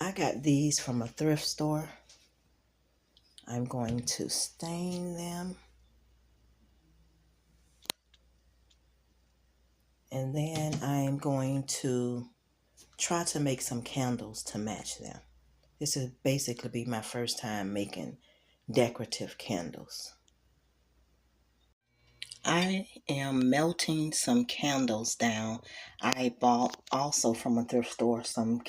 I got these from a thrift store. I'm going to stain them. And then I'm going to try to make some candles to match them. This is basically be my first time making decorative candles. I am melting some candles down. I bought also from a thrift store some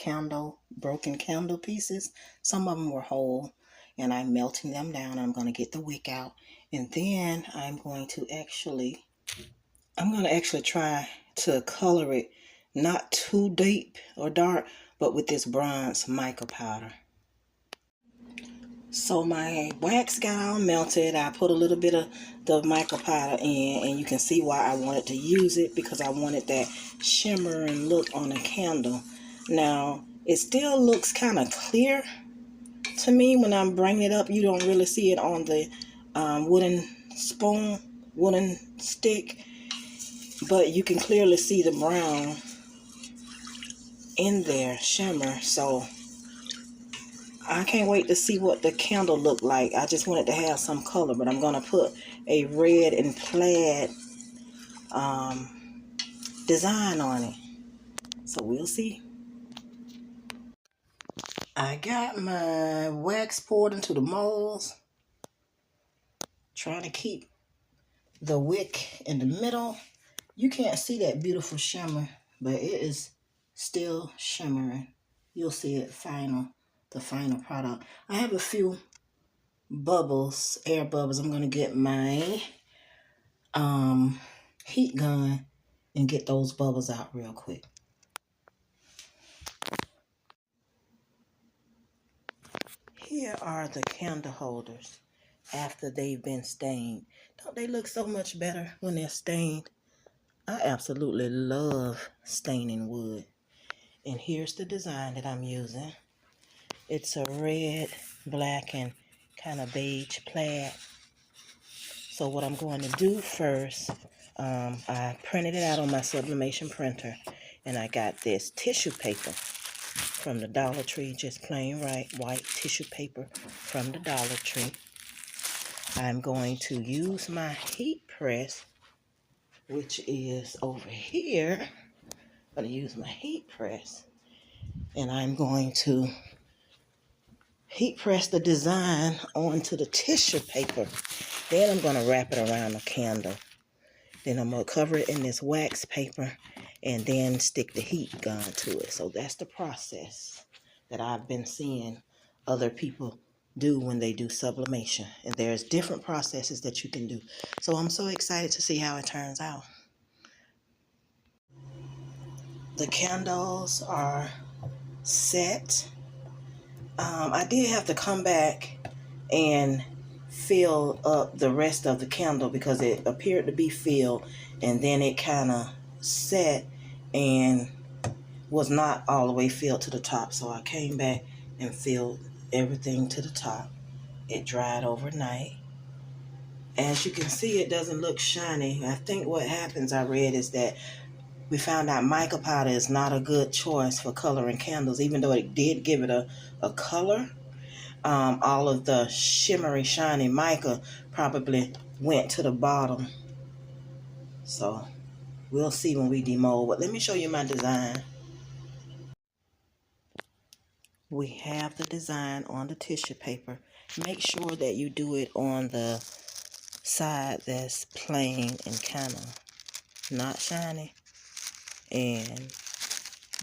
broken candle pieces. Some of them were whole, and I'm melting them down. I'm going to get the wick out, and then I'm going to actually try to color it not too deep or dark, but with this bronze mica powder. So my wax got all melted. I put a little bit of the mica powder in, and you can see why I wanted to use it, because I wanted that shimmer and look on a candle. Now, it still looks kind of clear to me when I'm bringing it up. You don't really see it on the wooden stick, but you can clearly see the brown in there, shimmer. So I can't wait to see what the candle look like. I just wanted to have some color, but I'm going to put a red and plaid design on it. So we'll see. I got my wax poured into the molds. Trying to keep the wick in the middle. You can't see that beautiful shimmer, but it is still shimmering. You'll see it the final product. I have a few bubbles, air bubbles. I'm going to get my heat gun and get those bubbles out real quick. Here are the candle holders after they've been stained. Don't they look so much better when they're stained? I absolutely love staining wood. And here's the design that I'm using. It's a red, black, and kind of beige plaid. So what I'm going to do first, I printed it out on my Sublimation printer, and I got this tissue paper from the Dollar Tree, just plain white tissue paper from the Dollar Tree. I'm going to use my heat press, which is over here. I'm going to use my heat press, and I'm going to heat press the design onto the tissue paper. Then I'm going to wrap it around the candle. Then I'm going to cover it in this wax paper and then stick the heat gun to it. So that's the process that I've been seeing other people do when they do sublimation. And there's different processes that you can do. So I'm so excited to see how it turns out. The candles are set. I did have to come back and fill up the rest of the candle because it appeared to be filled, and then it kind of set and was not all the way filled to the top. So I came back and filled everything to the top. It dried overnight. As you can see, it doesn't look shiny. I think what happens, I read, is that we found out mica powder is not a good choice for coloring candles, even though it did give it a color. All of the shimmery, shiny mica probably went to the bottom. So we'll see when we demold. But let me show you my design. We have the design on the tissue paper. Make sure that you do it on the side that's plain and kind of not shiny. And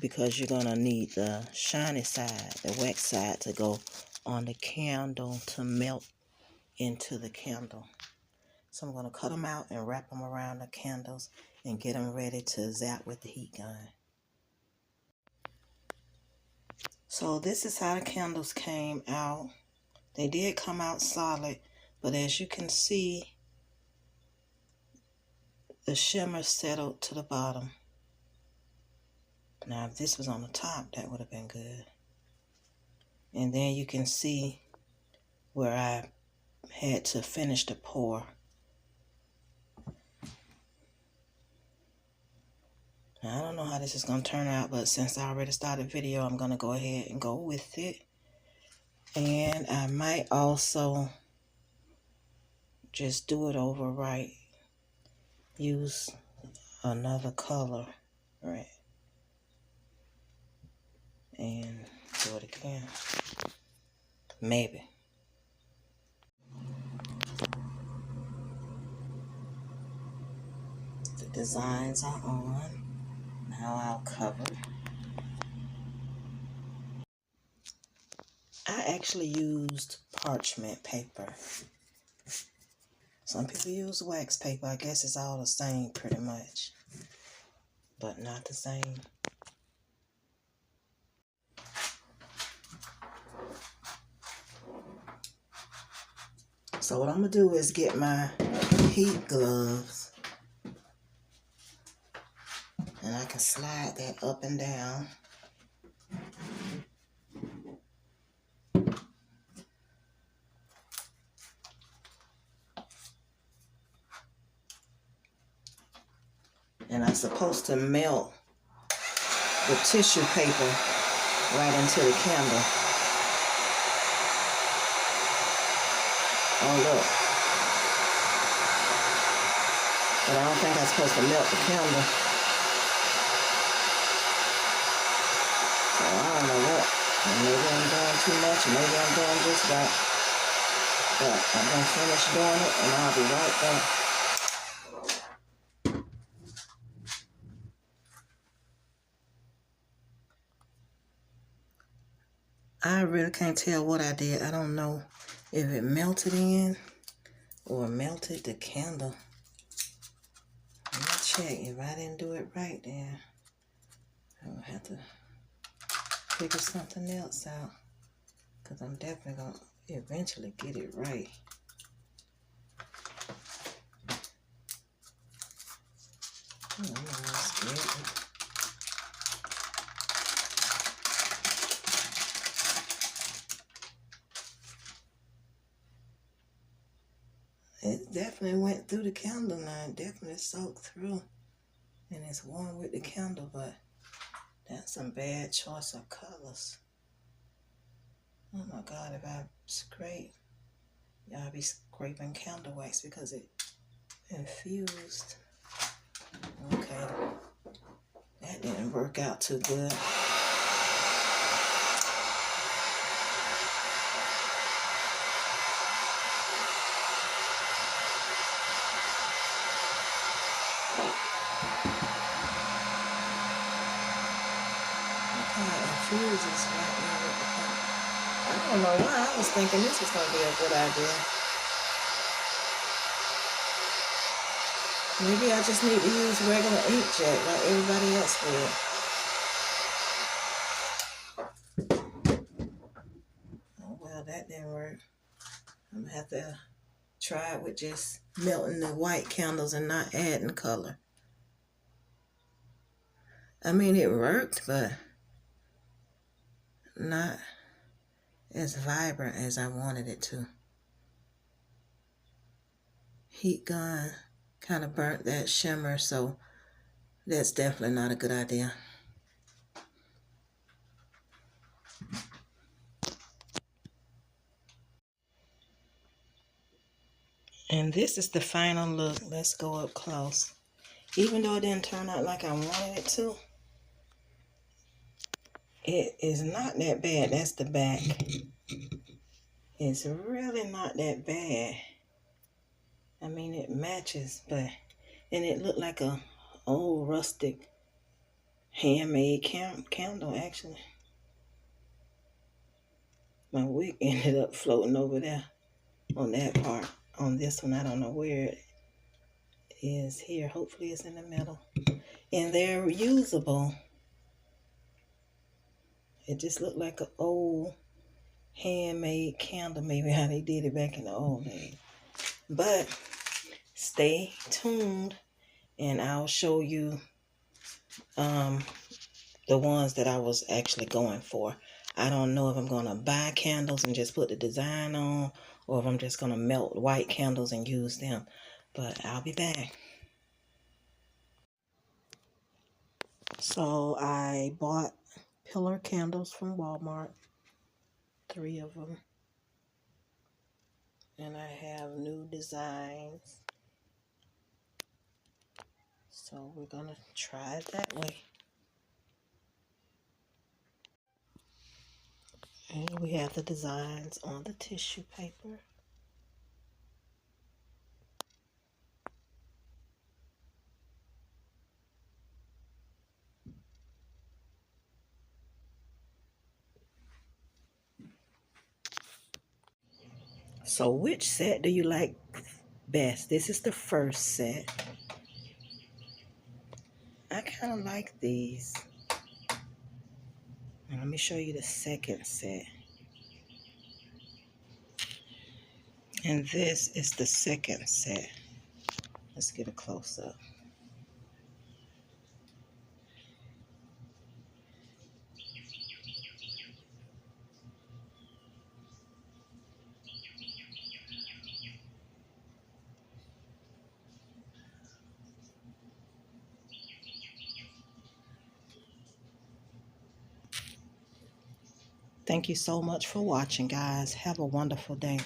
because you're going to need the shiny side, the wax side, to go on the candle to melt into the candle. So I'm going to cut them out and wrap them around the candles and get them ready to zap with the heat gun. So this is how the candles came out. They did come out solid, but as you can see, the shimmer settled to the bottom. Now if this was on the top, that would have been good. And then you can see where I had to finish the pour. I don't know how this is going to turn out, but since I already started video, I'm going to go ahead and go with it. And I might also just do it over right. Use another color, right? And do it again. Maybe. The designs are on. Now I'll cover. I actually used parchment paper. Some people use wax paper. I guess it's all the same pretty much, but not the same. So what I'm going to do is get my heat gloves, and I can slide that up and down. And I'm supposed to melt the tissue paper right into the candle. Oh, look. But I don't think I'm supposed to melt the candle. So I don't know what. Maybe I'm doing too much. Maybe I'm doing just right. But I'm going to finish doing it and I'll be right back. I really can't tell what I did. I don't know if it melted in or melted the candle. Let me check. If I didn't do it right, then I'm going to have to figure something else out. Because I'm definitely going to eventually get it right. Oh, I'm not scared. It definitely went through the candle now. It definitely soaked through. And it's warm with the candle, but that's some bad choice of colors. Oh my God, if I scrape, y'all be scraping candle wax because it infused. Okay, that didn't work out too good. Infuses right now with the candle. I don't know why I was thinking this was going to be a good idea. Maybe I just need to use regular inkjet like everybody else would. Oh well, that didn't work. I'm going to have to try it with just melting the white candles and not adding color. I mean, it worked, but not as vibrant as I wanted it to. Heat gun kind of burnt that shimmer, so that's definitely not a good idea. And this is the final look. Let's go up close. Even though it didn't turn out like I wanted it to, it is not that bad. That's the back. It's really not that bad. I mean, it matches, but, and it looked like a old rustic handmade candle, actually. My wig ended up floating over there on that part. On this one, I don't know where it is here. Hopefully it's in the middle. And they're usable. It just looked like an old handmade candle, maybe how they did it back in the old days. But stay tuned and I'll show you the ones that I was actually going for. I don't know if I'm going to buy candles and just put the design on, or if I'm just going to melt white candles and use them. But I'll be back. So I bought pillar candles from Walmart, 3 of them. And I have new designs. So we're going to try it that way. And we have the designs on the tissue paper. So which set do you like best? This is the first set. I kind of like these. And let me show you the second set. And this is the second set. Let's get a close-up. Thank you so much for watching, guys. Have a wonderful day.